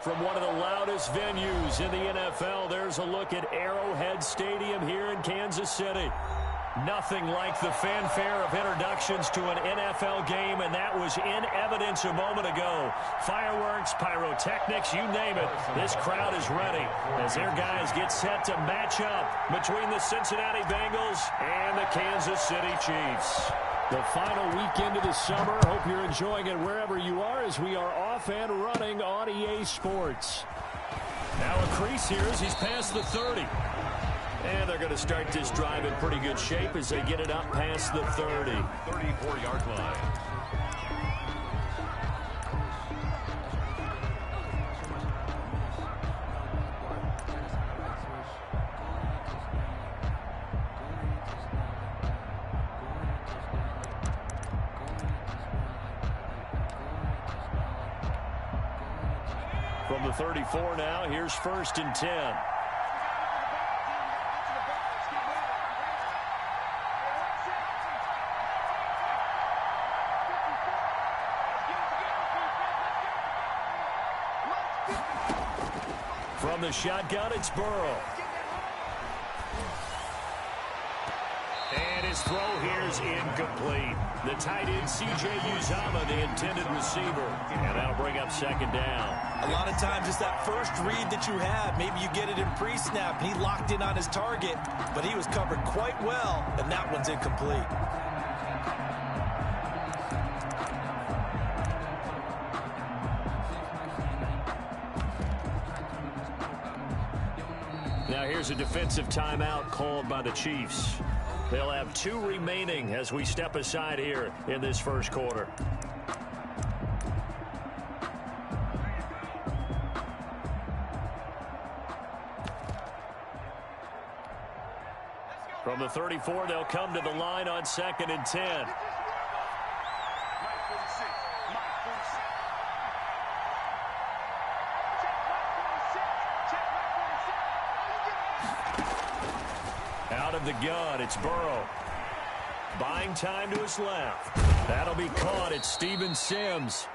From one of the loudest venues in the NFL, there's a look at Arrowhead Stadium here in Kansas City. Nothing like the fanfare of introductions to an NFL game, and that was in evidence a moment ago. Fireworks, pyrotechnics, you name it. This crowd is ready as their guys get set to match up between the Cincinnati Bengals and the Kansas City Chiefs. The final weekend of the summer. Hope you're enjoying it wherever you are as we are off and running on EA Sports. Now a crease here as he's past the 30. And they're going to start this drive in pretty good shape as they get it up past the 30. 34-yard line. From the 34 now, here's 1st and 10. From the shotgun, it's Burrow. And his throw here is incomplete. The tight end, C.J. Uzomah, the intended receiver. And that'll bring up 2nd down. A lot of times it's that first read that you have. Maybe you get it in pre-snap, and he locked in on his target, but he was covered quite well, and that one's incomplete. Now here's a defensive timeout called by the Chiefs. They'll have 2 remaining as we step aside here in this first quarter. From the 34, they'll come to the line on 2nd and 10. Out of the gun, it's Burrow. Buying time to his left. That'll be caught. It's Steven Sims.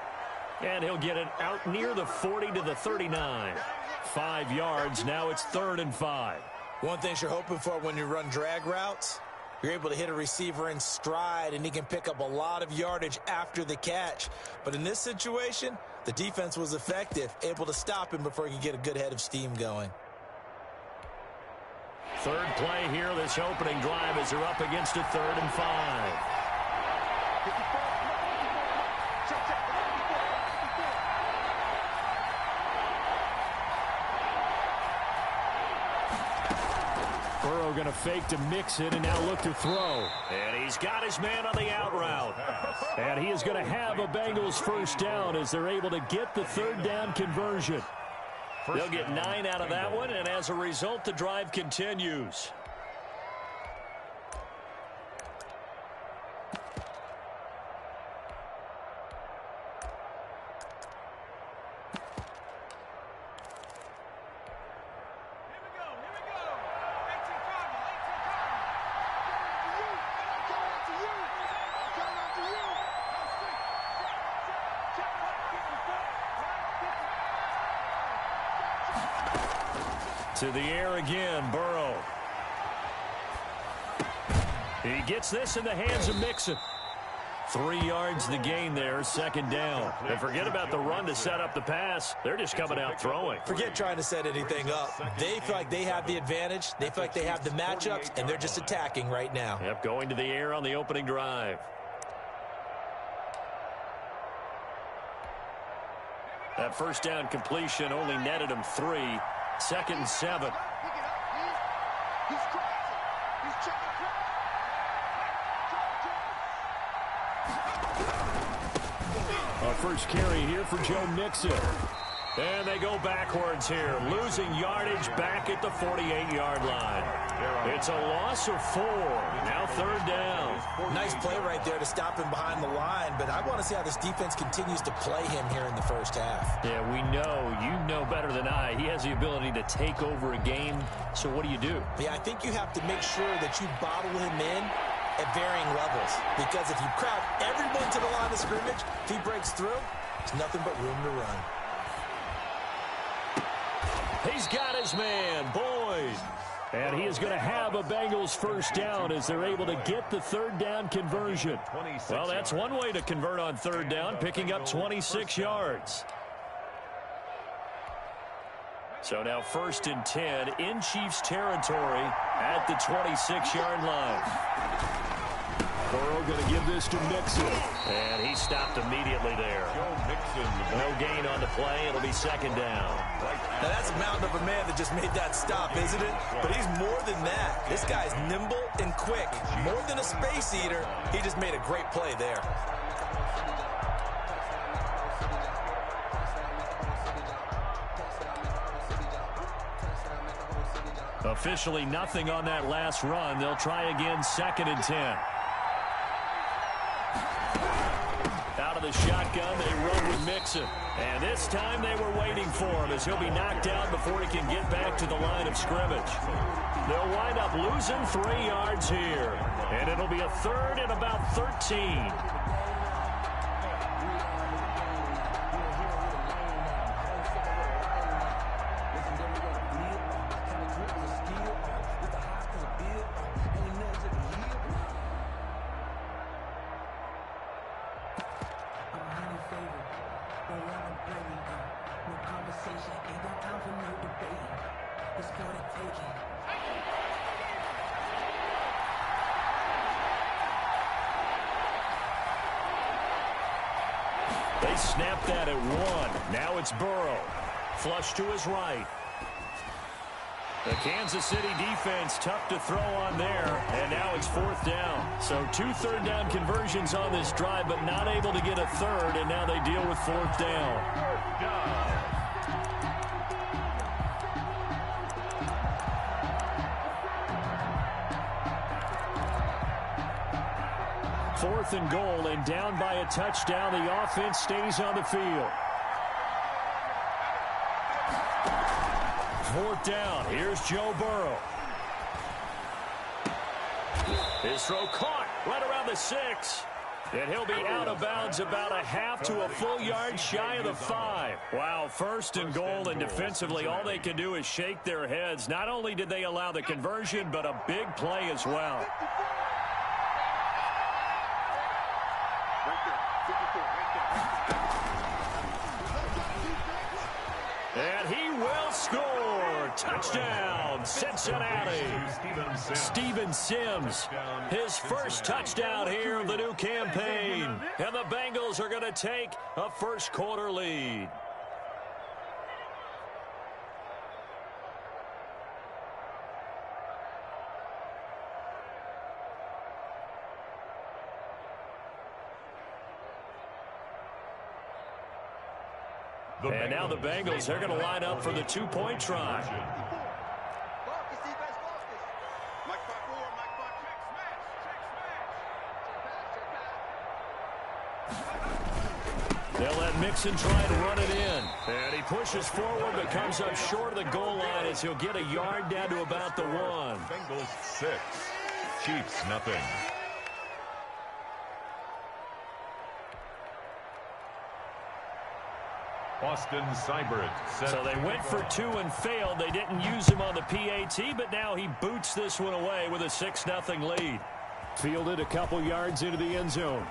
And he'll get it out near the 40 to the 39. 5 yards. Now it's 3rd and 5. One thing you're hoping for when you run drag routes, you're able to hit a receiver in stride, and he can pick up a lot of yardage after the catch. But in this situation, the defense was effective, able to stop him before he could get a good head of steam going. 3rd play here, this opening drive, as they're up against a 3rd and 5. Burrow going to fake to mix it and now look to throw. And he's got his man on the out route. And he is going to have a Bengals 1st down as they're able to get the 3rd down conversion. They'll get 9 out of that one, and as a result, the drive continues. To the air again, Burrow. He gets this in the hands of Mixon. 3 yards the gain there, 2nd down. And forget about the run to set up the pass. They're just coming out throwing. Forget trying to set anything up. They feel like they have the advantage. They feel like they have the matchups, and they're just attacking right now. Yep, going to the air on the opening drive. That 1st down completion only netted him 3. 2nd and 7. Our first carry here for Joe Mixon. And they go backwards here, losing yardage back at the 48-yard line. It's a loss of 4. Now 3rd down. Nice play right there to stop him behind the line, but I want to see how this defense continues to play him here in the 1st half. Yeah, we know, you know better than I, he has the ability to take over a game. So what do you do? Yeah, I think you have to make sure that you bottle him in at varying levels, because if you crowd everyone to the line of scrimmage, if he breaks through, there's nothing but room to run. He's got his man, Boyd. And he is going to have a Bengals first down as they're able to get the third down conversion. Well, that's one way to convert on third down, picking up 26 yards. So now 1st and 10 in Chiefs territory at the 26-yard line. Burrow going to give this to Mixon. And he stopped immediately there. No gain on the play. It'll be 2nd down. Now that's a mountain of a man that just made that stop, isn't it? But he's more than that. This guy's nimble and quick. More than a space eater, he just made a great play there. Officially nothing on that last run. They'll try again 2nd and 10. Out of the shotgun, they run with Mixon. And this time they were waiting for him as he'll be knocked down before he can get back to the line of scrimmage. They'll wind up losing 3 yards here. And it'll be a 3rd and about 13. They snapped that at 1. Now it's Burrow. Flush to his right. The Kansas City defense tough to throw on there. And now it's 4th down. So 2 third down conversions on this drive, but not able to get a 3rd. And now they deal with 4th down. 4th and goal, and down by a touchdown. The offense stays on the field. 4th down. Here's Joe Burrow. His throw caught right around the 6. And he'll be out of bounds about a half to a full yard shy of the 5. Wow, 1st and goal, and defensively all they can do is shake their heads. Not only did they allow the conversion, but a big play as well. And he will score. Touchdown, Cincinnati. Steven Sims, his first touchdown here of the new campaign. And the Bengals are going to take a first-quarter lead. And now the Bengals, they're going to line up for the 2-point try. They'll let Mixon try and run it in. And he pushes forward but comes up short of the goal line as he'll get a yard down to about the 1. Bengals 6, Chiefs nothing. Austin Seibert. So they went for 2 and failed. They didn't use him on the PAT, but now he boots this one away with a 6-0 lead. Fielded a couple yards into the end zone.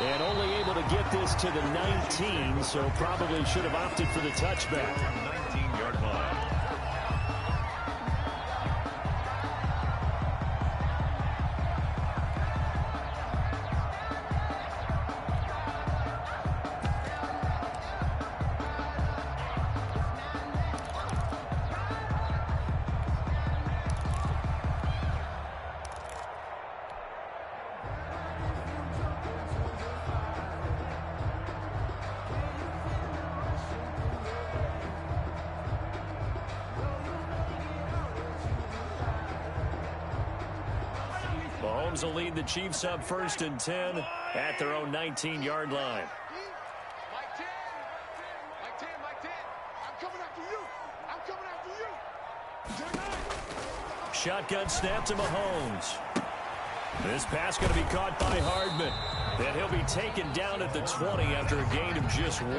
And only able to get this to the 19, so probably should have opted for the touchback. 19-yard line. Mahomes will lead the Chiefs up 1st and 10 at their own 19-yard line. Mike 10. I'm coming after you. Shotgun snap to Mahomes. This pass going to be caught by Hardman. And he'll be taken down at the 20 after a gain of just 1.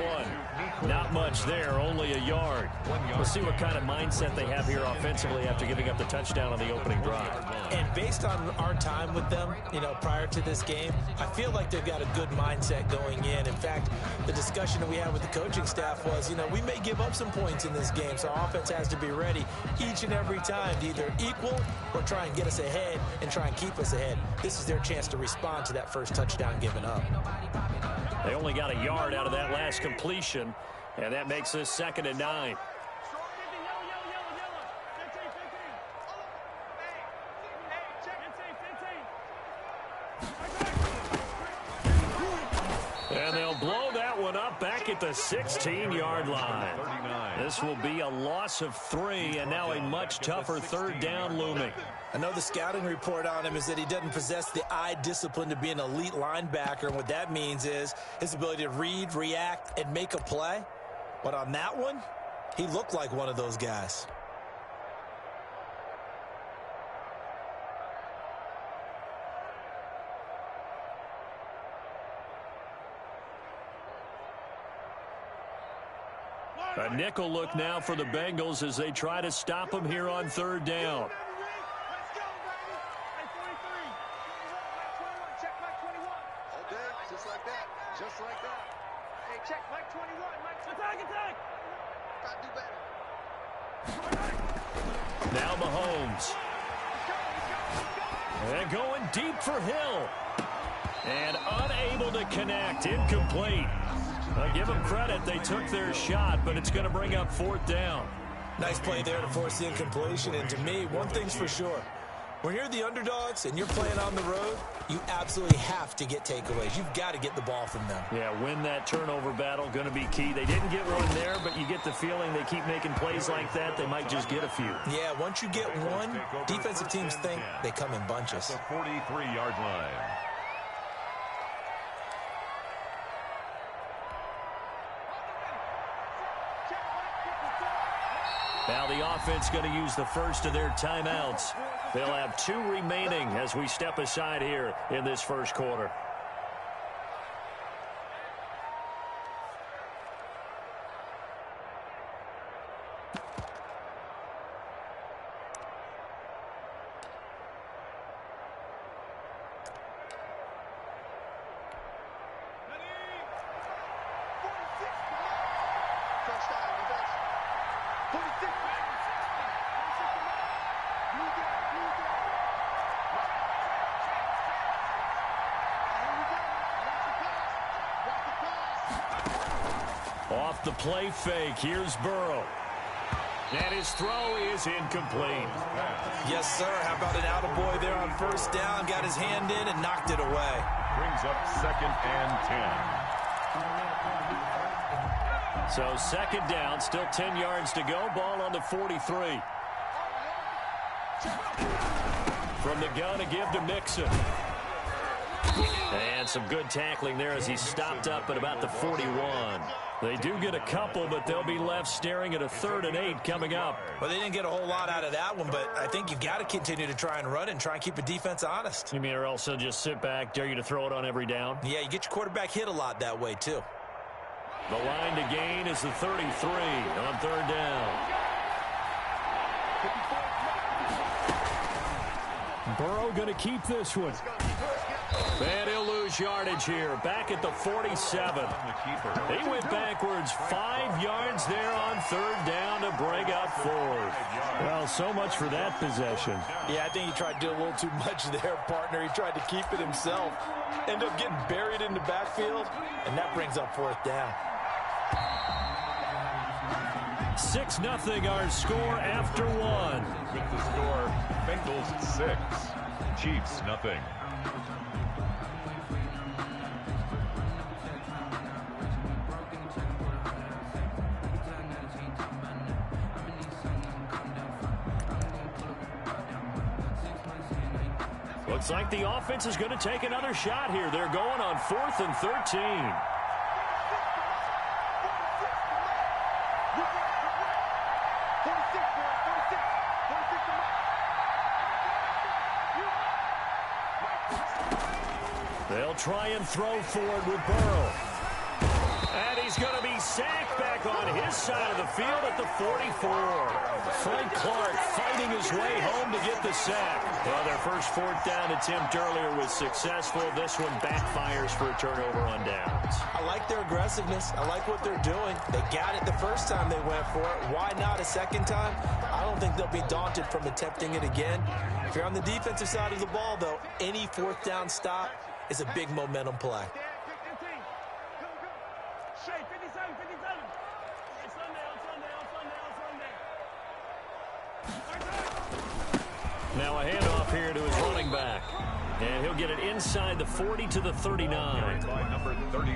Not much there, only a yard. We'll see what kind of mindset they have here offensively after giving up the touchdown on the opening drive. And based on our time with them, prior to this game, I feel like they've got a good mindset going in. In fact, the discussion that we had with the coaching staff was, we may give up some points in this game, so our offense has to be ready each and every time to either equal or try and get us ahead and try and keep us ahead. This is their chance to respond to that first touchdown given up. They only got a yard out of that last completion, and that makes this 2nd and 9. And they'll blow that one up back at the 16-yard line. This will be a loss of 3, and now a much tougher 3rd down looming. I know the scouting report on him is that he doesn't possess the eye discipline to be an elite linebacker, and what that means is his ability to read, react, and make a play. But on that one, he looked like one of those guys. A nickel look now for the Bengals as they try to stop him here on 3rd down. Just like that. Hey, check, Mike 21. Mike, attack. Gotta do better. Now Mahomes. And going deep for Hill. And unable to connect. Incomplete. I give them credit. They took their shot, but it's going to bring up 4th down. Nice play there to force the incompletion. And to me, one thing's for sure. When you're the underdogs and you're playing on the road, you absolutely have to get takeaways. You've got to get the ball from them. Yeah, win that turnover battle, going to be key. They didn't get one there, but you get the feeling they keep making plays like that, they might just get a few. Yeah, once you get one, defensive teams think they come in bunches. The 43-yard line. Now the offense going to use the first of their timeouts. They'll have 2 remaining as we step aside here in this first quarter. Off the play fake, here's Burrow. And his throw is incomplete. Yes, sir. How about an attaboy there on 1st down? Got his hand in and knocked it away. Brings up 2nd and 10. So 2nd down, still 10 yards to go. Ball on the 43. From the gun to give to Mixon. And some good tackling there as he stopped up at about the 41. They do get a couple, but they'll be left staring at a 3rd and 8 coming up. Well, they didn't get a whole lot out of that one, but I think you've got to continue to try and run and try and keep the defense honest. You mean or else they'll just sit back, dare you to throw it on every down? Yeah, you get your quarterback hit a lot that way, too. The line to gain is the 33 on 3rd down. Burrow going to keep this one. And he'll lose yardage here. Back at the 47. He went backwards 5 yards there on 3rd down to bring up 4th. Well, so much for that possession. Yeah, I think he tried to do a little too much there, partner. He tried to keep it himself. Ended up getting buried in the backfield, and that brings up 4th down. 6-0 our score after 1. With the score, Bengals 6, Chiefs nothing. Looks like the offense is going to take another shot here. They're going on 4th and 13. They'll try and throw forward with Burrow. And he's going to be sacked back on his side of the field at the 44. Frank Clark fighting his way home to get the sack. Well, their first fourth down attempt earlier was successful. This one backfires for a turnover on downs. I like their aggressiveness. I like what they're doing. They got it the first time they went for it. Why not a second time? I don't think they'll be daunted from attempting it again. If you're on the defensive side of the ball, though, any fourth down stop is a big momentum play. Now a handoff here to his running back. And he'll get it inside the 40 to the 39.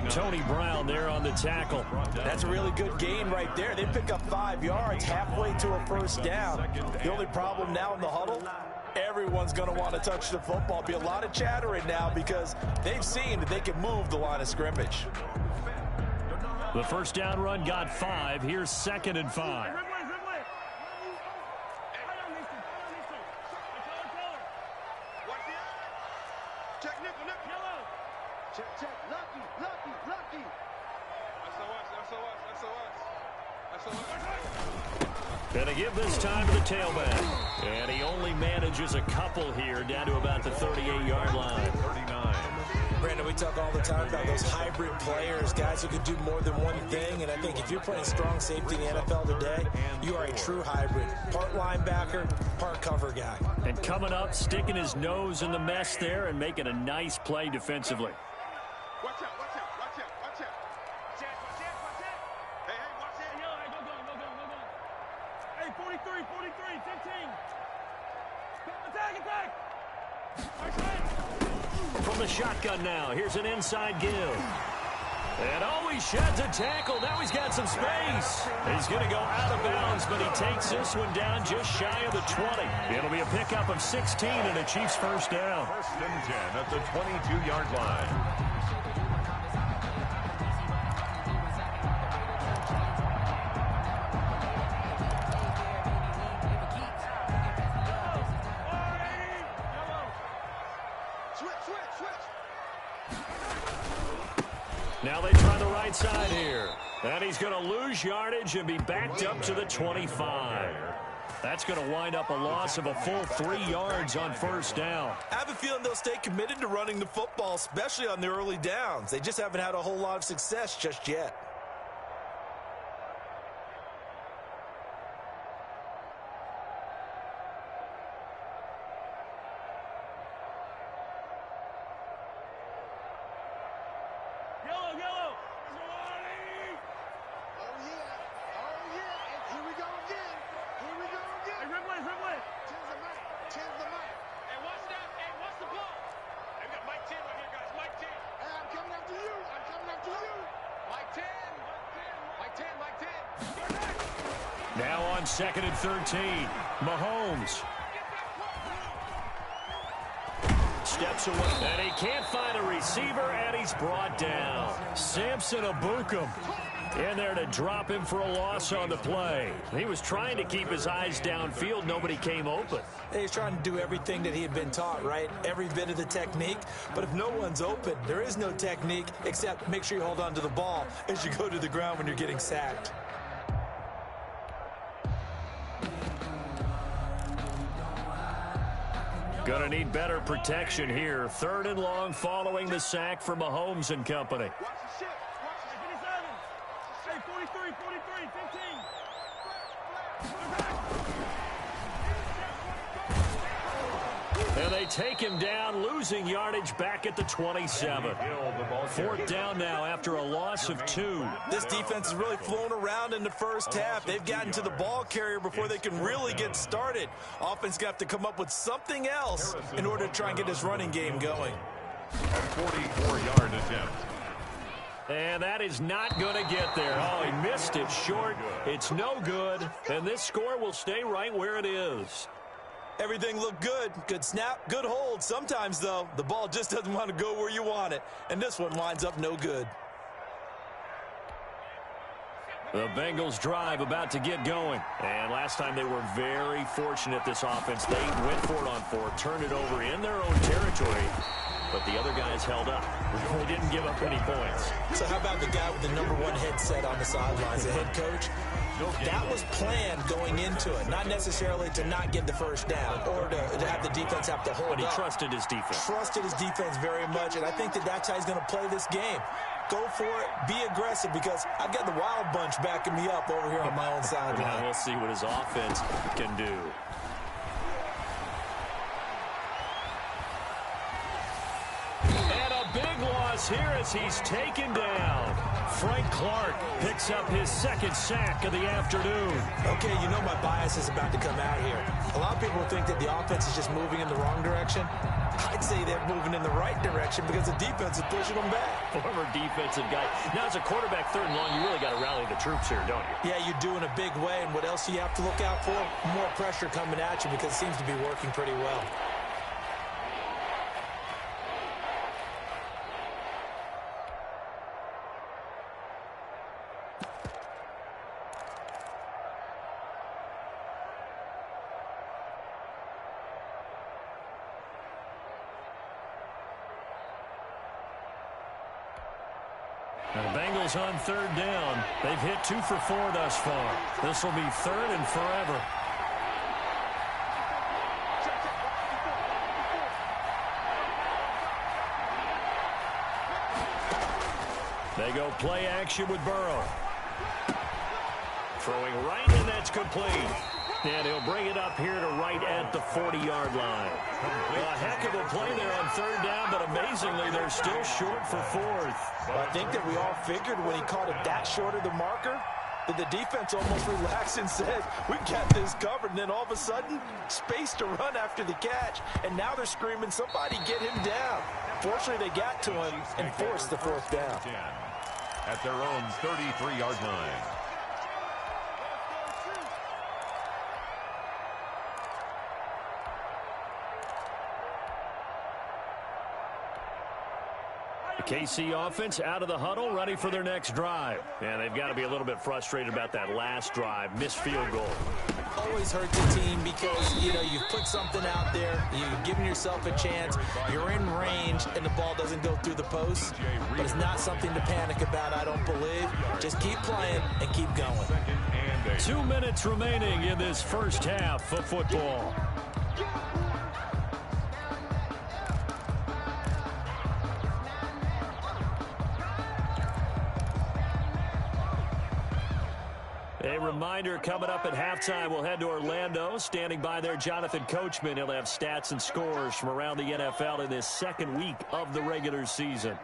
Tony Brown there on the tackle. That's a really good gain right there. They pick up 5 yards halfway to a first down. The only problem now in the huddle, everyone's going to want to touch the football. Be a lot of chattering now because they've seen that they can move the line of scrimmage. The first down run got 5. Here's 2nd and 5. Gonna give this time to the tailback. And he only manages a couple here down to about the 38-yard line. 39. Brandon, we talk all the time about those hybrid players, guys who can do more than one thing. And I think if you're playing strong safety in the NFL today, you are a true hybrid. Part linebacker, part cover guy. And coming up, sticking his nose in the mess there and making a nice play defensively. Watch out, watch out, watch out, watch out. Watch out, watch out, watch out. Hey, hey, watch out. Yo, hey, go. Hey, 43, 15. Attack. From the shotgun now, here's an inside give. And oh, he sheds a tackle. Now he's got some space. He's going to go out of bounds, but he takes this one down just shy of the 20. It'll be a pickup of 16 and a Chiefs first down. 1st and 10 at the 22-yard line. Now they try the right side here. And he's going to lose yardage and be backed up to the 25. That's going to wind up a loss of a full 3 yards on first down. I have a feeling they'll stay committed to running the football, especially on the early downs. They just haven't had a whole lot of success just yet. Now on 2nd and 13, Mahomes steps away, and he can't find a receiver, and he's brought down. Samson Abukum in there to drop him for a loss on the play. He was trying to keep his eyes downfield. Nobody came open. He's trying to do everything that he had been taught, right? Every bit of the technique. But if no one's open, there is no technique except make sure you hold on to the ball as you go to the ground when you're getting sacked. Gonna need better protection here. 3rd and long following the sack for Mahomes and company. Watch the ship. Watch the 57. Hey, 43, 15. And they take him down, losing yardage back at the 27. 4th down now after a loss of 2. This defense has really flown around in the first half. They've gotten to the ball carrier before they can really get started. Offense got to come up with something else in order to try and get this running game going. A 44-yard attempt. And that is not going to get there. Oh, he missed it short. It's no good. And this score will stay right where it is. Everything looked good. Good snap, good hold. Sometimes, though, the ball just doesn't want to go where you want it. And this one winds up no good. The Bengals drive about to get going. And last time they were very fortunate, this offense. They went for it on 4, turned it over in their own territory. but the other guys held up. They didn't give up any points. So how about the guy with the #1 headset on the sidelines, the head coach? That was planned going into it, not necessarily to not get the first down or to have the defense have to hold up. But he trusted his defense. Trusted his defense very much, and I think that's how he's going to play this game. Go for it, be aggressive, because I've got the Wild Bunch backing me up over here on my own sideline. We'll see what his offense can do. And a big loss here as he's taken down. Frank Clark picks up his second sack of the afternoon. Okay, you know my bias is about to come out here. A lot of people think that the offense is just moving in the wrong direction. I'd say they're moving in the right direction because the defense is pushing them back. Former defensive guy. Now, as a quarterback, 3rd and long, you really got to rally the troops here, don't you? Yeah, you do in a big way. And what else do you have to look out for? More pressure coming at you because it seems to be working pretty well. Now the Bengals on 3rd down. They've hit 2 for 4 thus far. This will be 3rd and forever. They go play action with Burrow. Throwing right, and that's complete. And he'll bring it up here to right at the 40-yard line. A heck of a play there on 3rd down, but amazingly, they're still short for 4th. Well, I think that we all figured when he called it that short of the marker that the defense almost relaxed and said, we got this covered. And then all of a sudden, space to run after the catch. And now they're screaming, somebody get him down. Fortunately, they got to him and forced the 4th down. At their own 33-yard line. The KC offense out of the huddle, ready for their next drive. And they've got to be a little bit frustrated about that last drive, missed field goal. Always hurts a team because, you know, you've put something out there, you've given yourself a chance, you're in range, and the ball doesn't go through the post. But it's not something to panic about, I don't believe. Just keep playing and keep going. 2 minutes remaining in this first half of football. A reminder, coming up at halftime, we'll head to Orlando. Standing by there, Jonathan Coachman. He'll have stats and scores from around the NFL in this 2nd week of the regular season.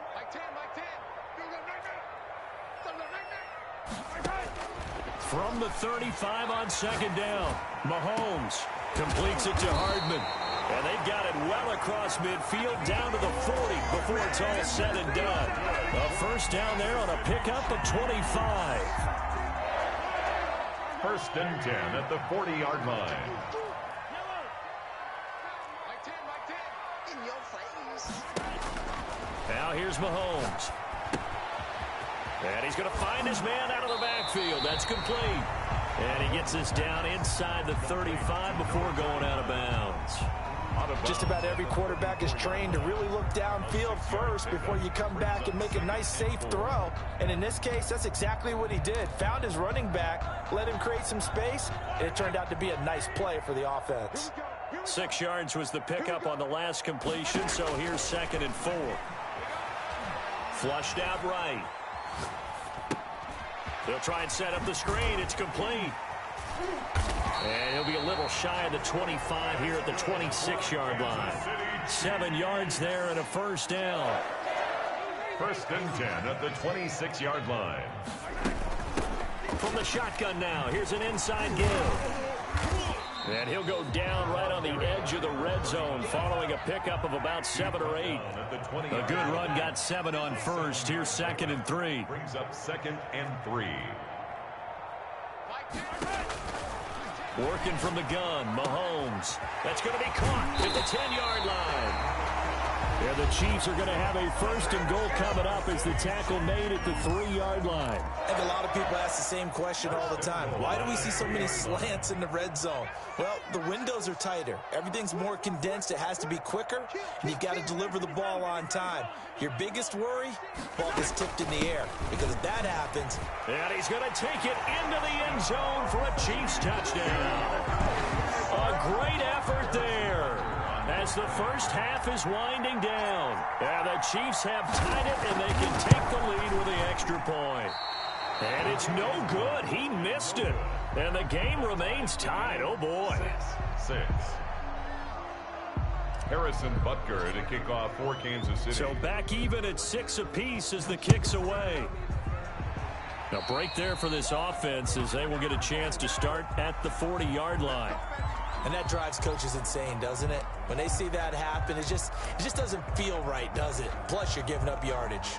From the 35 on 2nd down, Mahomes completes it to Hardman. And they've got it well across midfield down to the 40 before it's all said and done. A first down there on a pickup of 25. 1st and 10 at the 40-yard line. Now here's Mahomes. And he's going to find his man out of the backfield. That's complete. And he gets this down inside the 35 before going out of bounds. Just about every quarterback is trained to really look downfield first before you come back and make a nice, safe throw. And in this case, that's exactly what he did. Found his running back, let him create some space, and it turned out to be a nice play for the offense. 6 yards was the pickup on the last completion, so here's 2nd and 4. Flushed out right. They'll try and set up the screen. It's complete. And he'll be a little shy of the 25 here at the 26-yard line. 7 yards there and a first down. 1st and 10 at the 26-yard line. From the shotgun now, here's an inside give. And he'll go down right on the edge of the red zone following a pickup of about 7 or 8. A good run got 7 on first. Here's 2nd and 3. Brings up 2nd and 3. Working from the gun, Mahomes. That's going to be caught at the 10-yard line. And the Chiefs are going to have a 1st and goal coming up as the tackle made at the 3-yard line. And a lot of people ask the same question all the time. Why do we see so many slants in the red zone? Well, the windows are tighter. Everything's more condensed. It has to be quicker, and you've got to deliver the ball on time. Your biggest worry, ball gets tipped in the air. Because if that happens... And he's going to take it into the end zone for a Chiefs touchdown. A great effort there as the first half is winding down. And the Chiefs have tied it, and they can take the lead with the extra point. And it's no good. He missed it. And the game remains tied. Oh, boy. 6. Harrison Butker to kick off for Kansas City. So back even at 6 apiece as the kick's away. A break there for this offense as they will get a chance to start at the 40-yard line. And that drives coaches insane, doesn't it? When they see that happen, it just doesn't feel right, does it? Plus, you're giving up yardage.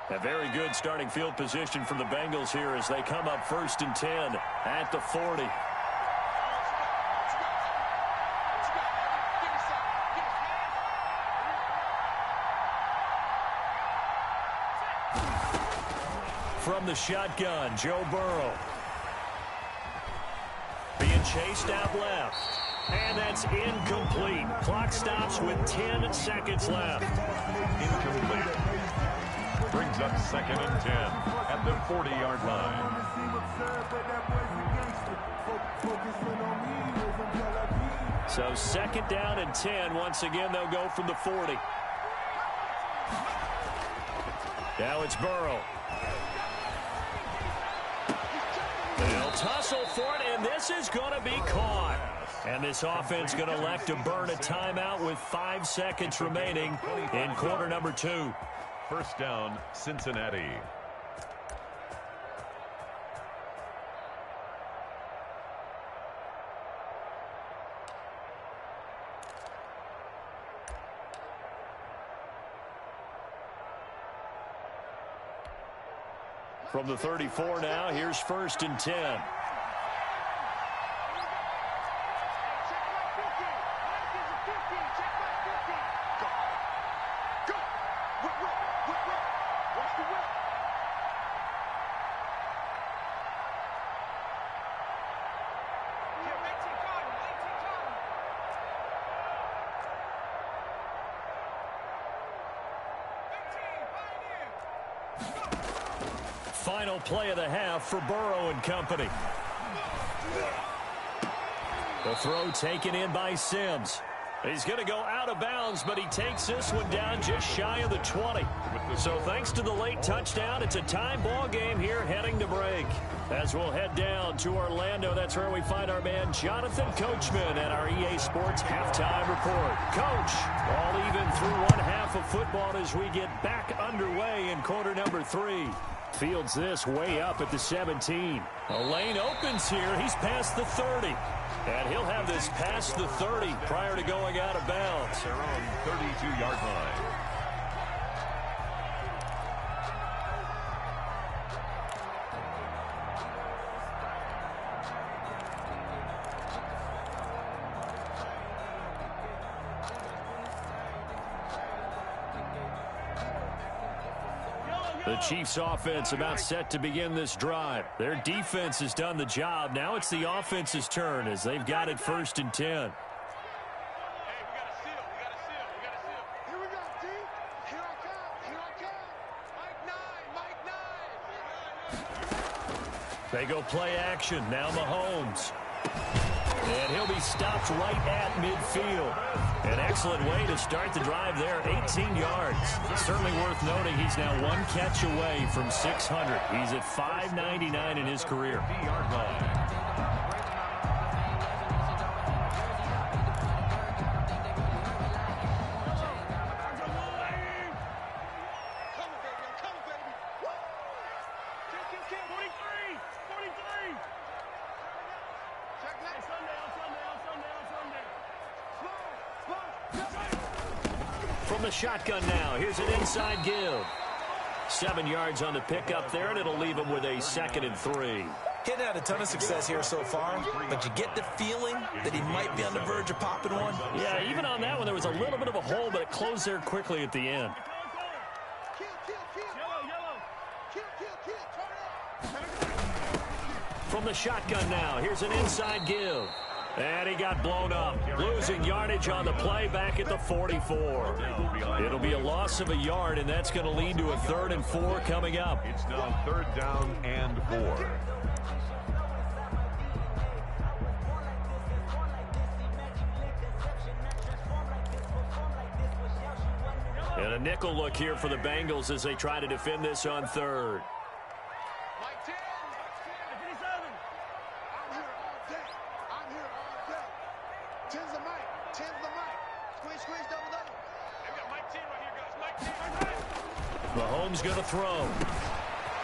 A very good starting field position for the Bengals here as they come up 1st and 10 at the 40. From the shotgun, Joe Burrow. Being chased out left. And that's incomplete. Clock stops with 10 seconds left. Incomplete. Brings up 2nd and 10 at the 40-yard line. So 2nd down and 10. Once again, they'll go from the 40. Now it's Burrow. They'll tussle for it, and this is going to be caught. And this offense going to elect to burn a timeout with 5 seconds remaining in quarter number 2. 1st down, Cincinnati. From the 34 now, here's 1st and 10. Final play of the half for Burrow and company. The throw taken in by Sims. He's going to go out of bounds, but he takes this one down just shy of the 20. So thanks to the late touchdown, it's a tie ball game here heading to break. As we'll head down to Orlando, that's where we find our man Jonathan Coachman at our EA Sports Halftime Report. Coach, all even through one half of football as we get back underway in quarter number 3. Fields this way up at the 17. A lane opens here. He's past the 30. And he'll have this past the 30 prior to going out of bounds. Their own 32-yard line. The Chiefs offense about set to begin this drive. Their defense has done the job. Now it's the offense's turn as they've got it 1st and 10. Hey, we got a seal. We got a seal. We got a seal. Here we go, D. Here I come. Here I come. Mike 9. Mike 9. They go play action. Now Mahomes. And he'll be stopped right at midfield. An excellent way to start the drive there, 18 yards. It's certainly worth noting he's now 1 catch away from 600. He's at 599 in his career. 50-yard line. From the shotgun now, here's an inside give. 7 yards on the pickup there, and it'll leave him with a 2nd and 3. He hadn't had a ton of success here so far, but you get the feeling that he might be on the verge of popping one. Yeah, even on that one, there was a little bit of a hole, but it closed there quickly at the end. From the shotgun now, here's an inside give. And he got blown up, losing yardage on the play back at the 44. It'll be a loss of a yard, and that's going to lead to a 3rd and 4 coming up. It's now 3rd down and 4. And a nickel look here for the Bengals as they try to defend this on 3rd. Mahomes going to throw.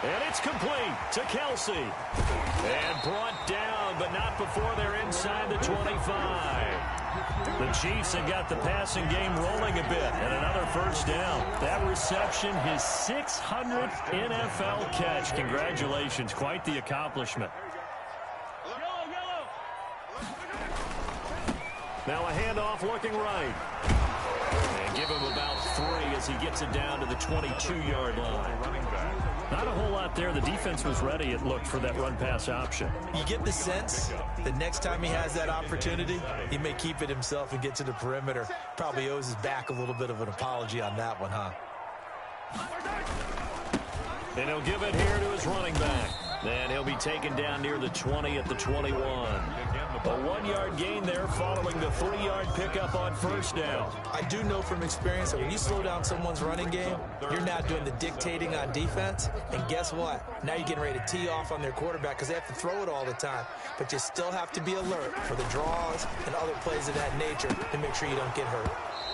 And it's complete to Kelsey. And brought down, but not before they're inside the 25. The Chiefs have got the passing game rolling a bit. And another 1st down. That reception, his 600th NFL catch. Congratulations. Quite the accomplishment. Now a handoff looking right. And give him about 3 as he gets it down to the 22-yard line. Not a whole lot there. The defense was ready, it looked, for that run-pass option. You get the sense that next time he has that opportunity, he may keep it himself and get to the perimeter. Probably owes his back a little bit of an apology on that one, huh? And he'll give it here to his running back. And he'll be taken down near the 20 at the 21. A 1-yard gain there following the 3-yard pickup on 1st down. I do know from experience that when you slow down someone's running game, you're not doing the dictating on defense. And guess what? Now you're getting ready to tee off on their quarterback because they have to throw it all the time. But you still have to be alert for the draws and other plays of that nature to make sure you don't get hurt.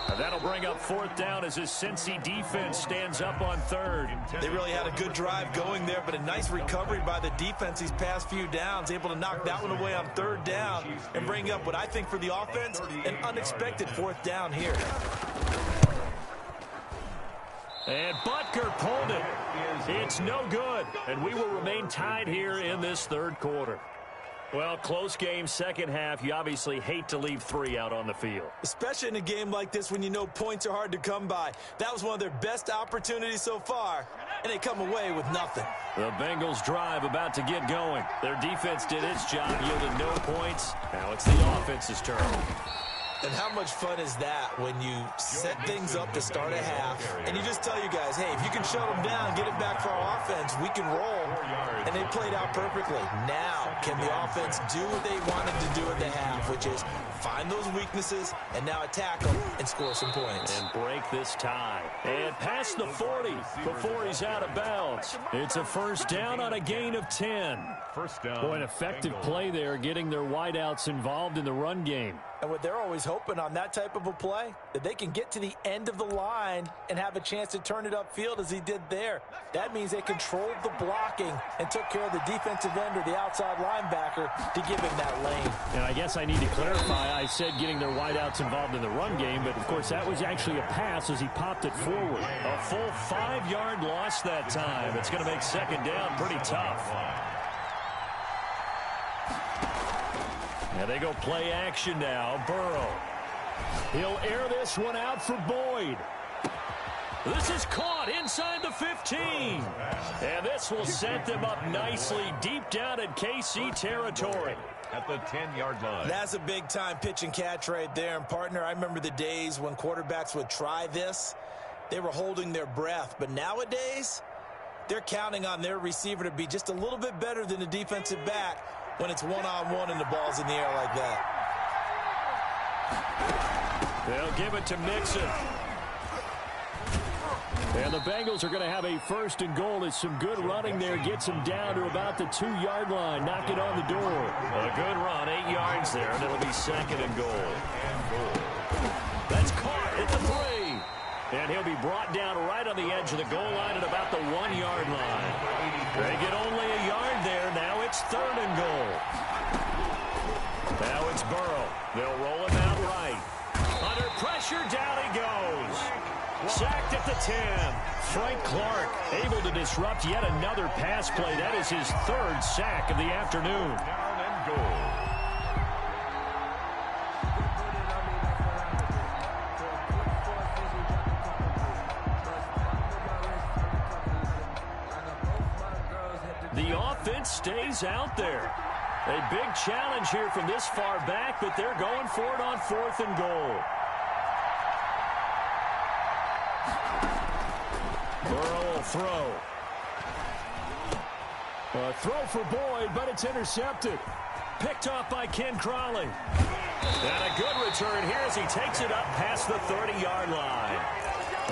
And that'll bring up 4th down as his Cincy defense stands up on 3rd. They really had a good drive going there, but a nice recovery by the defense these past few downs, able to knock that one away on 3rd down and bring up what I think for the offense, an unexpected 4th down here. And Butker pulled it. It's no good, and we will remain tied here in this 3rd quarter. Well, close game, 2nd half. You obviously hate to leave 3 out on the field. Especially in a game like this when you know points are hard to come by. That was one of their best opportunities so far, and they come away with nothing. The Bengals drive about to get going. Their defense did its job, yielded no points. Now it's the offense's turn. And how much fun is that when you set things up to start a half and you just tell you guys, hey, if you can shut them down, get it back for our offense, we can roll. And they played out perfectly. Now, can the offense do what they wanted to do at the half, which is find those weaknesses and now attack them and score some points. And break this tie. And past the 40 before he's out of bounds. It's a 1st down on a gain of 10. 1st down. Boy, an effective play there, getting their wideouts involved in the run game. And what they're always hoping on that type of a play, that they can get to the end of the line and have a chance to turn it upfield as he did there. That means they controlled the blocking and took care of the defensive end or the outside linebacker to give him that lane. And I guess I need to clarify, I said getting their wideouts involved in the run game, but of course that was actually a pass as he popped it forward. A full 5-yard loss that time. It's going to make 2nd down pretty tough. And they go play action now. Burrow. He'll air this one out for Boyd. This is caught inside the 15. And this will set them up nicely deep down in KC territory. At the 10-yard line. That's a big-time pitch and catch right there. And, partner, I remember the days when quarterbacks would try this. They were holding their breath. But nowadays, they're counting on their receiver to be just a little bit better than the defensive back when it's one-on-one and the ball's in the air like that. They'll give it to Mixon. And the Bengals are going to have a 1st and goal. It's some good running there. Gets him down to about the 2-yard line. Knock it on the door. A good run, 8 yards there, and it'll be 2nd and goal. That's caught at the 3. And he'll be brought down right on the edge of the goal line at about the 1-yard line. They get only a yard there. Now it's 3rd and goal. Now it's Burrow. They'll roll him out right. Under pressure, down he goes. Sacked at the 10. Frank Clark able to disrupt yet another pass play. That is his third sack of the afternoon. Down and goal. The offense stays out there. A big challenge here from this far back, but they're going for it on 4th and goal. Burrow will throw. A throw for Boyd, but it's intercepted. Picked off by Ken Crawley. And a good return here as he takes it up past the 30-yard line.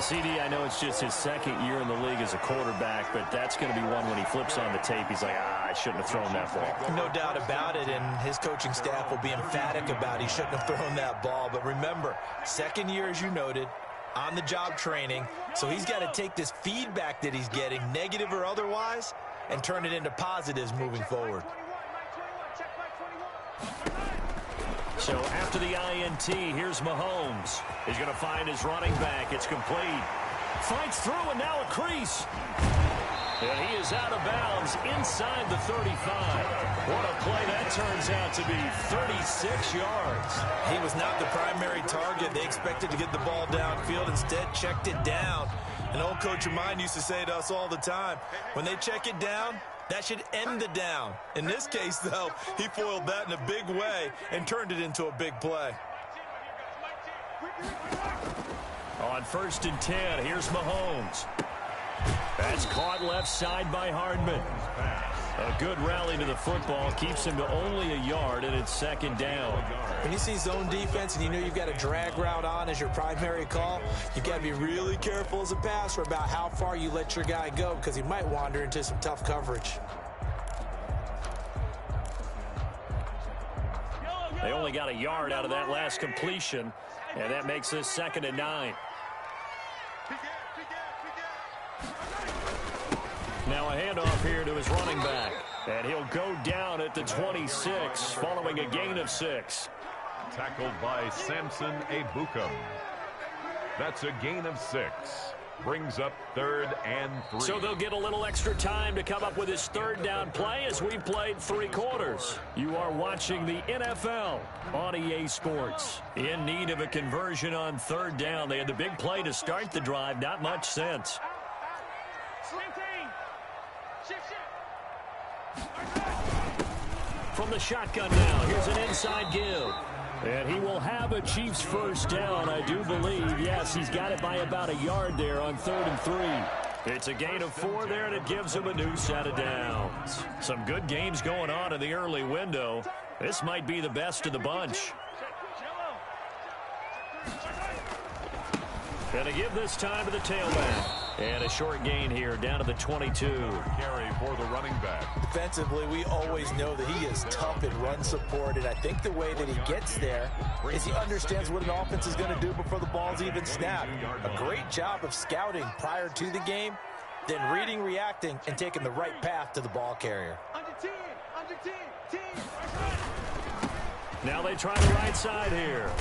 CD, I know it's just his second year in the league as a quarterback, but that's going to be one when he flips on the tape. He's like, I shouldn't have thrown that ball. No doubt about it, and his coaching staff will be emphatic about he shouldn't have thrown that ball. But remember, second year, as you noted, on-the-job training, so he's got to take this feedback that he's getting, negative or otherwise, and turn it into positives moving forward. So after the INT, here's Mahomes. He's going to find his running back. It's complete. Fights through, and now a crease. And he is out of bounds inside the 35. What a play that turns out to be, 36 yards. He was not the primary target. They expected to get the ball downfield. Instead, checked it down. An old coach of mine used to say to us all the time, when they check it down, that should end the down. In this case, though, he foiled that in a big way and turned it into a big play. On 1st and 10, here's Mahomes. That's caught left side by Hardman. A good rally to the football keeps him to only a yard, and it's 2nd down. When you see zone defense and you know you've got a drag route on as your primary call, you've got to be really careful as a passer about how far you let your guy go because he might wander into some tough coverage. They only got a yard out of that last completion, and that makes this 2nd and 9. Now a handoff here to his running back. And he'll go down at the 26 following a gain of 6. Tackled by Samson Ebukam. That's a gain of 6. Brings up 3rd and 3. So they'll get a little extra time to come up with his 3rd down play as we've played 3 quarters. You are watching the NFL on EA Sports. In need of a conversion on 3rd down. They had the big play to start the drive. Not much sense. From the shotgun now, here's an inside give. And he will have a Chiefs 1st down, I do believe. Yes, he's got it by about a yard there on 3rd and 3. It's a gain of 4 there, and it gives him a new set of downs. Some good games going on in the early window. This might be the best of the bunch. And to give this time to the tailback. And a short gain here down to the 22. Carry for the running back. Defensively, we always know that he is tough in run support, and I think the way that he gets there is he understands what an offense is going to do before the ball's even snapped. A great job of scouting prior to the game, then reading, reacting, and taking the right path to the ball carrier. Under 10. Now they try the right side here.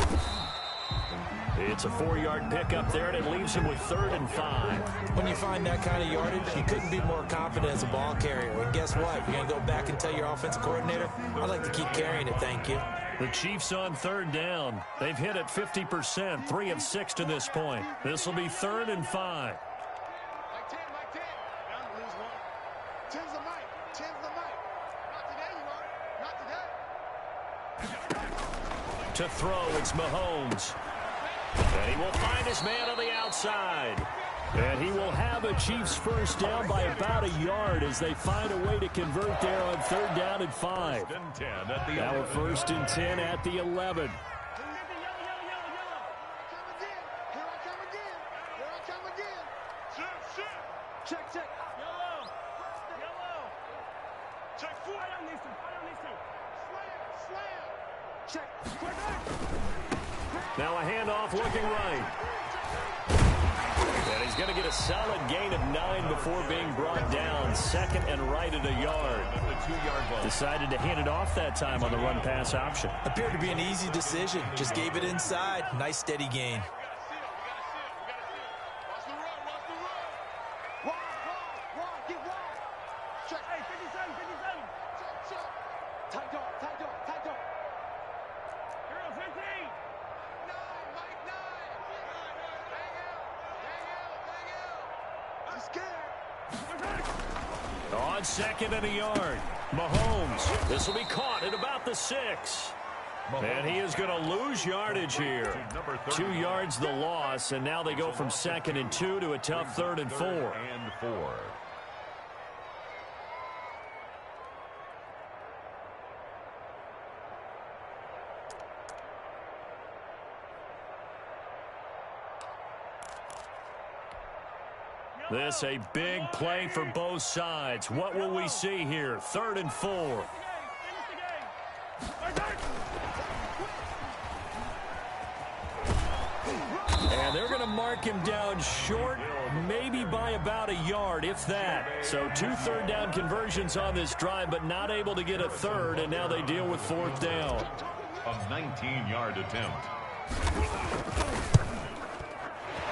It's a 4-yard pickup there, and it leaves him with 3rd and 5. When you find that kind of yardage, you couldn't be more confident as a ball carrier. And guess what? You're going to go back and tell your offensive coordinator, I'd like to keep carrying it, thank you. The Chiefs on 3rd down. They've hit it 50%, 3 of 6 to this point. This will be 3rd and 5. Like 10. Don't lose one. 10's the mic. 10's the mic. Not today, you are. Not today. To throw, it's Mahomes. And he will find his man on the outside. And he will have a Chiefs 1st down by about a yard as they find a way to convert there on 3rd down and 5. Now a 1st and 10 at the 11. Check. Yellow. Check 4. I don't need to. Slam. Check. Now a handoff looking right. And he's going to get a solid gain of 9 before being brought down. 2nd and right at a yard. Decided to hand it off that time on the run-pass option. Appeared to be an easy decision. Just gave it inside. Nice steady gain. On second and a yard, Mahomes. This will be caught at about the 6. And he is going to lose yardage here. 2 yards the loss, and now they go from 2nd and 2 to a tough 3rd and 4. This a big play for both sides. What will we see here? 3rd and 4. And they're going to mark him down short, maybe by about a yard, if that. So 2 third-down conversions on this drive, but not able to get a third, and now they deal with 4th down. A 19-yard attempt.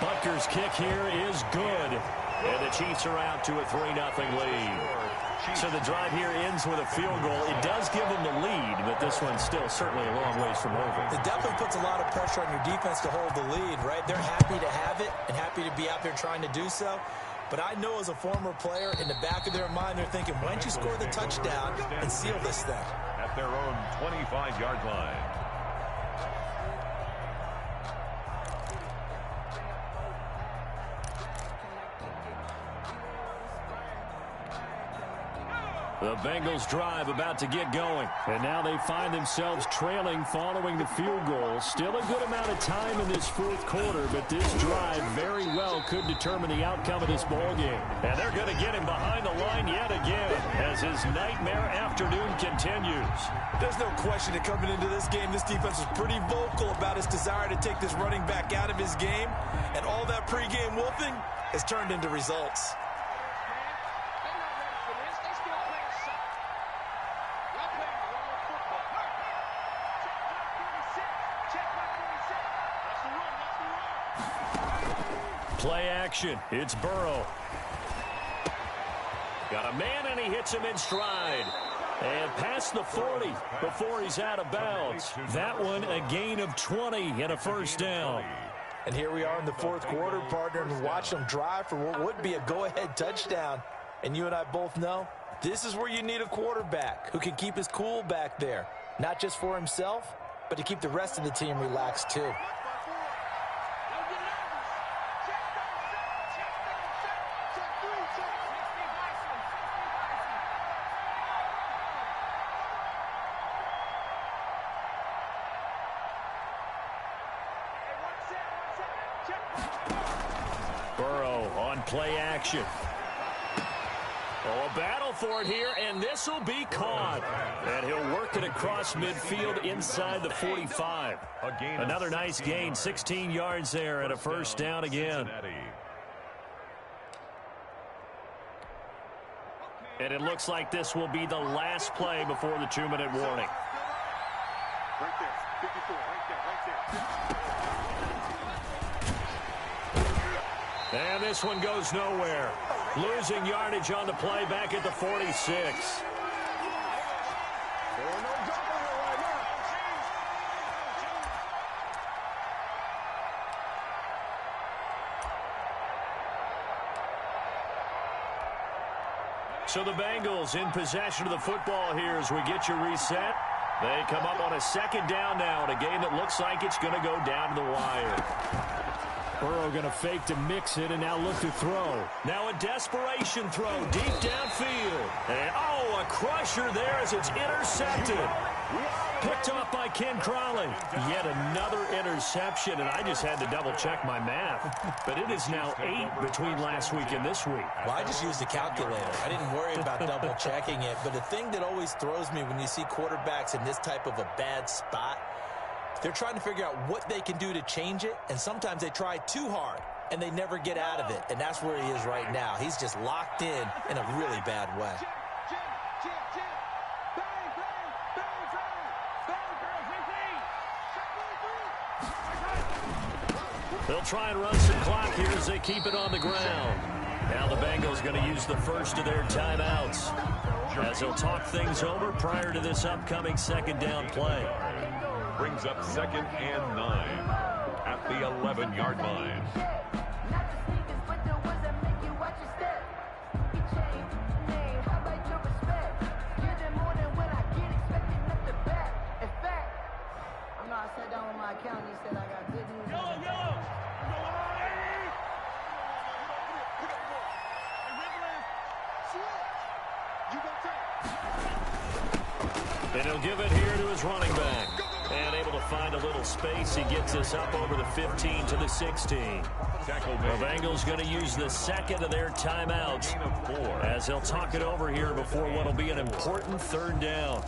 Butker's kick here is good. And the Chiefs are out to a 3-0 lead. So the drive here ends with a field goal. It does give them the lead, but this one's still certainly a long ways from over. It definitely puts a lot of pressure on your defense to hold the lead, right? They're happy to have it and happy to be out there trying to do so. But I know as a former player, in the back of their mind, they're thinking, why don't you score the touchdown and seal this thing? At their own 25-yard line. The Bengals drive about to get going. And now they find themselves trailing following the field goal. Still a good amount of time in this 4th quarter, but this drive very well could determine the outcome of this ball game. And they're going to get him behind the line yet again as his nightmare afternoon continues. There's no question that coming into this game, this defense was pretty vocal about its desire to take this running back out of his game. And all that pregame wolfing has turned into results. Play action. It's Burrow. Got a man, and he hits him in stride. And past the 40 before he's out of bounds. That one a gain of 20 and a 1st down. And here we are in the 4th quarter, partner, and watch them drive for what would be a go-ahead touchdown. And you and I both know this is where you need a quarterback who can keep his cool back there. Not just for himself, but to keep the rest of the team relaxed too. Burrow on play action. Oh, a battle for it here, and this will be caught. And he'll work it across midfield inside the 45. Another nice gain, 16 yards there and a 1st down again. And it looks like this will be the last play before the 2-minute warning. Right there, 54, right there. And this one goes nowhere. Losing yardage on the play back at the 46. So the Bengals in possession of the football here as we get you reset. They come up on a 2nd down now in a game that looks like it's going to go down to the wire. Burrow going to fake to mix it and now look to throw. Now a desperation throw deep downfield. And a crusher there as it's intercepted. Picked off by Ken Crowley. Yet another interception, and I just had to double-check my math. But it is now 8 between last week and this week. Well, I just used a calculator. I didn't worry about double-checking it. But the thing that always throws me when you see quarterbacks in this type of a bad spot, they're trying to figure out what they can do to change it, and sometimes they try too hard, and they never get out of it. And that's where he is right now. He's just locked in a really bad way. They'll try and run some clock here as they keep it on the ground. Now the Bengals going to use the first of their timeouts. as he'll talk things over prior to this upcoming second down play. Brings up 2nd and 9 at the 11-yard line. I sat down with my accountant. He said I got good news. And he'll give it here to his running back. And able to find a little space. He gets us up over the 15 to the 16. The Bengals going to use the second of their timeouts as he'll talk it over here before what will be an important 3rd down.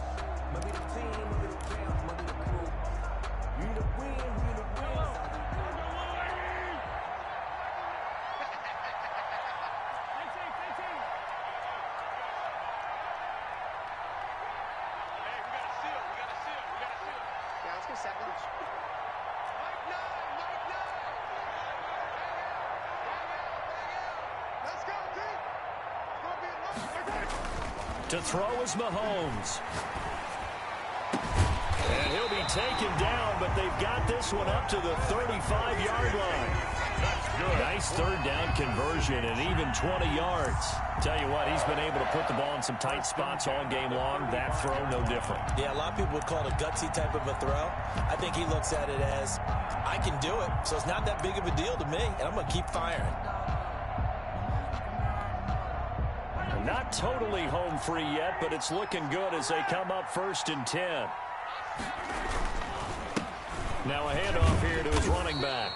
To throw is Mahomes. And he'll be taken down, but they've got this one up to the 35-yard line. Nice 3rd down conversion and even 20 yards. Tell you what, he's been able to put the ball in some tight spots all game long. That throw, no different. Yeah, a lot of people would call it a gutsy type of a throw. I think he looks at it as, I can do it, so it's not that big of a deal to me, and I'm going to keep firing. Not totally home free yet, but it's looking good as they come up 1st and 10. Now a handoff here to his running back.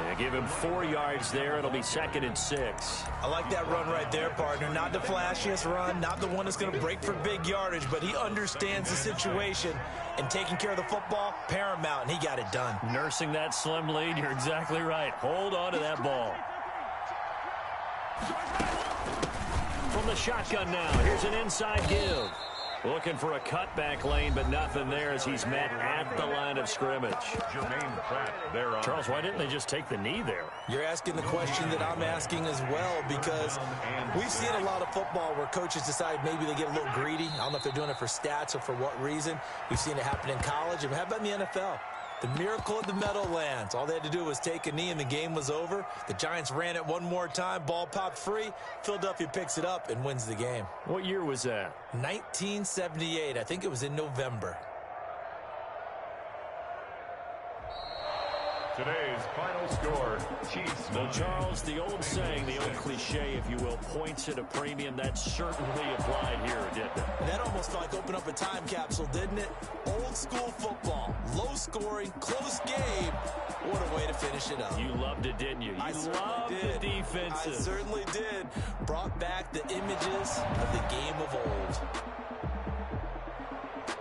They give him 4 yards there. It'll be 2nd and 6. I like that run right there, partner. Not the flashiest run, not the one that's going to break for big yardage, but he understands the situation, and taking care of the football, paramount, and he got it done. Nursing that slim lead, you're exactly right. Hold on to that ball. From the shotgun now, here's an inside give. Looking for a cutback lane, but nothing there as he's met at the line of scrimmage. Jermaine Pratt there on. Charles, why didn't they just take the knee there? You're asking the question that I'm asking as well, because we've seen a lot of football where coaches decide maybe they get a little greedy. I don't know if they're doing it for stats or for what reason. We've seen it happen in college. And how about in the NFL? The miracle of the Meadowlands. All they had to do was take a knee and the game was over. The Giants ran it one more time. Ball popped free. Philadelphia picks it up and wins the game. What year was that? 1978. I think it was in November. Today's final score, Chiefs. Well, Charles, the old saying, the old cliche, if you will, points at a premium. That certainly applied here, didn't it? That almost felt like open up a time capsule, didn't it? Old school football, low scoring, close game. What a way to finish it up. You loved it, didn't you? You loved the defenses. I certainly did. Brought back the images of the game of old.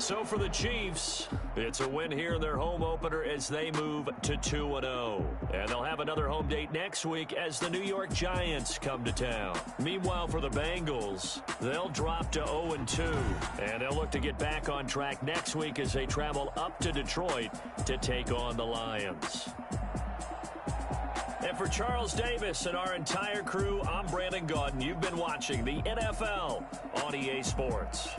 So for the Chiefs, it's a win here in their home opener as they move to 2-0. And they'll have another home date next week as the New York Giants come to town. Meanwhile, for the Bengals, they'll drop to 0-2. And they'll look to get back on track next week as they travel up to Detroit to take on the Lions. And for Charles Davis and our entire crew, I'm Brandon Gaudin. You've been watching the NFL on EA Sports.